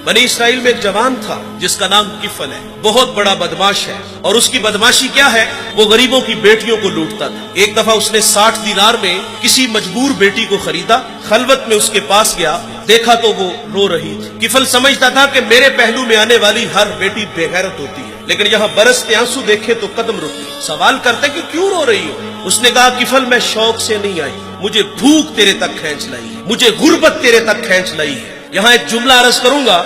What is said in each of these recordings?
बनी इसराइल में एक जवान था जिसका नाम किफल है, बहुत बड़ा बदमाश है। और उसकी बदमाशी क्या है, वो गरीबों की बेटियों को लूटता था। एक दफा उसने 60 दिनार में किसी मजबूर बेटी को खरीदा, खलवत में उसके पास गया, देखा तो वो रो रही थी। किफल समझता था कि मेरे पहलू में आने वाली हर बेटी बेगैरत होती है, लेकिन यहाँ बरसते आंसू देखे तो कदम रुकते। सवाल करते कि क्यों रो रही हो? उसने कहा किफल मैं शौक से नहीं आई, मुझे भूख तेरे तक खींच लाई है, मुझे गुर्बत तेरे तक खींच लाई है। यहाँ एक जुमला अर्ज करूंगा,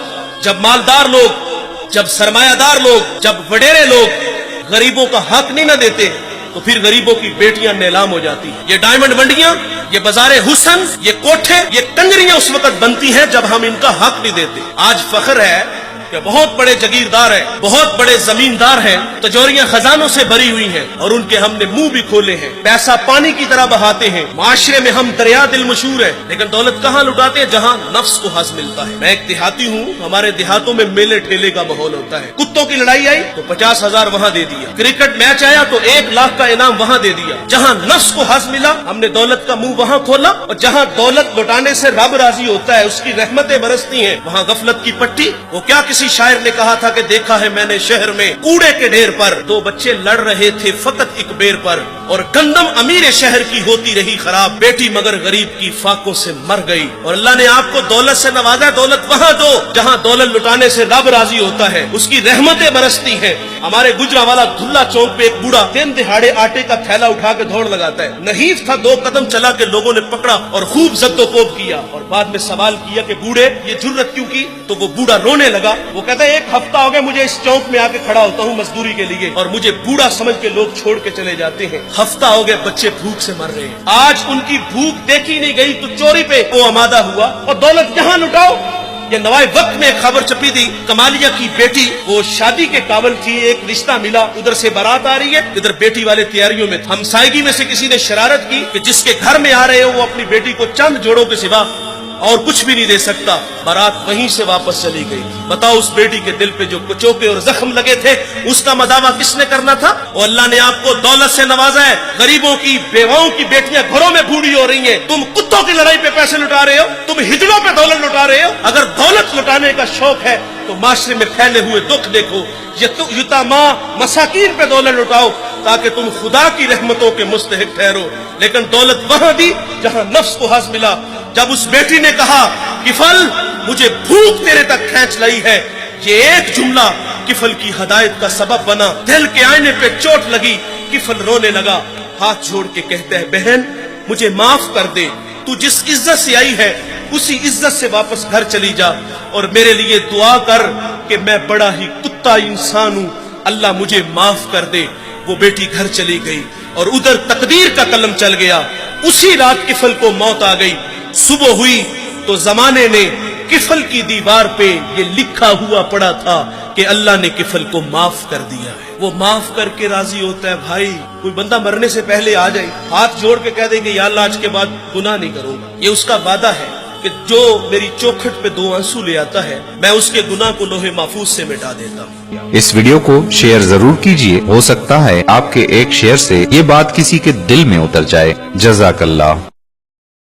जब मालदार लोग, जब सरमायादार लोग, जब वडेरे लोग गरीबों का हक नहीं न देते तो फिर गरीबों की बेटियां नीलाम हो जाती हैं। ये डायमंड मंडियां, ये बाजारे हुसन, ये कोठे, ये कंजरियां उस वक्त बनती हैं जब हम इनका हक नहीं देते। आज फख्र है कि बहुत बड़े जगीरदार हैं, बहुत बड़े जमींदार हैं, तिजोरियां खजानों से भरी हुई हैं और उनके हमने मुंह भी खोले हैं, पैसा पानी की तरह बहाते हैं। माशरे में हम दरिया दिल मशहूर है, लेकिन दौलत कहाँ लुटाते हैं? जहाँ नफ्स को हज मिलता है। मैं एक देहाती हूँ, हमारे देहातों में मेले ठेले का माहौल होता है। कुत्तों की लड़ाई आई तो 50,000 वहाँ दे दिया, क्रिकेट मैच आया तो 1 लाख का इनाम वहाँ दे दिया। जहाँ नफ्स को हज मिला हमने दौलत का मुंह वहाँ खोला, और जहाँ दौलत लुटाने से रब राजी होता है, उसकी रहमतें बरसती हैं, वहाँ गफलत की पट्टी। वो क्या किसी शायर ने कहा था कि देखा है मैंने शहर में कूड़े के ढेर पर 2 बच्चे लड़ रहे थे फकत एक बेर पर, और गंदम अमीर शहर की होती रही खराब, बेटी मगर गरीब की फाकों से मर गई। और अल्लाह ने आपको दौलत से नवाजा, दौलत वहाँ दो जहाँ दौलत लुटाने से रब राजी होता है, उसकी रहमतें बरसती हैं। हमारे गुजरावाला धुल्ला चौक पे एक बूढ़ा दिन दिहाड़े आटे का थैला उठा के दौड़ लगाता है। नहीफ था, 2 कदम चला के लोगों ने पकड़ा और खूब जद्दोकोब किया, और बाद में सवाल किया कि बूढ़े ये जुर्रत क्यों की? तो वो बूढ़ा रोने लगा। वो कहता है 1 हफ्ता हो गया मुझे इस चौक में आके खड़ा होता हूँ मजदूरी के लिए, और मुझे बूढ़ा समझ के लोग छोड़ के चले जाते हैं। हफ्ता हो गया बच्चे भूख से मर रहे हैं। आज उनकी भूख देखी नहीं गई तो चोरी पे वो आमादा हुआ, और दौलत जहाँ लुटाओ। ये नवाए वक्त में एक खबर छपी थी, कमालिया की बेटी वो शादी के काबिल थी, एक रिश्ता मिला, उधर से बारात आ रही है, इधर बेटी वाले तैयारियों में। हमसायगी में से किसी ने शरारत की कि जिसके घर में आ रहे हो वो अपनी बेटी को चंद जोड़ों के सिवा और कुछ भी नहीं दे सकता। बारात वहीं से वापस चली गई। बताओ उस बेटी के दिल पे जो कुचोके और जख्म लगे थे, उसका मदावा किसने करना था? और अल्लाह ने आपको दौलत से नवाजा है। गरीबों की बेवाओं की बेटियां घरों में बूढ़ी हो रही हैं, तुम कुत्तों की लड़ाई पे पैसे लुटा रहे हो, तुम हिजड़ों पे दौलत लुटा रहे हो। अगर दौलत लुटाने का शौक है तो माशरे में फैले हुए दुख देखो, यतामा मसाकीन पे दौलत लुटाओ ताकि तुम खुदा की रहमतों के मुस्तहिक ठहरो। लेकिन दौलत वहां दी जहां नफ्स को हज मिला। जब उस बेटी ने कहा किफल मुझे भूख तेरे तक खींच लाई है, ये एक जुमला किफल की हदायत का सबब बना। दिल के आईने पे चोट लगी, किफल रोने लगा, हाथ जोड़ के कहता है बहन मुझे माफ कर दे, तू जिस इज्जत से आई है उसी इज्जत से वापस घर चली जा, और मेरे लिए दुआ कर कि मैं बड़ा ही कुत्ता इंसान हूं, अल्लाह मुझे माफ कर दे। वो बेटी घर चली गई और उधर तकदीर का कलम चल गया। उसी रात किफल को मौत आ गई। सुबह हुई तो जमाने ने किफल की दीवार पे ये लिखा हुआ पड़ा था कि अल्लाह ने किफल को माफ कर दिया है। वो माफ करके राजी होता है। भाई कोई बंदा मरने से पहले आ जाए, हाथ जोड़ के कह दे कि या अल्लाह आज के बाद गुनाह नहीं करूंगा, ये उसका वादा है कि जो मेरी चौखट पे 2 आंसू ले आता है मैं उसके गुनाह को लोहे महफूज से मिटा देता हूँ। इस वीडियो को शेयर जरूर कीजिए, हो सकता है आपके एक शेयर से ये बात किसी के दिल में उतर जाए। जज़ाकल्लाह।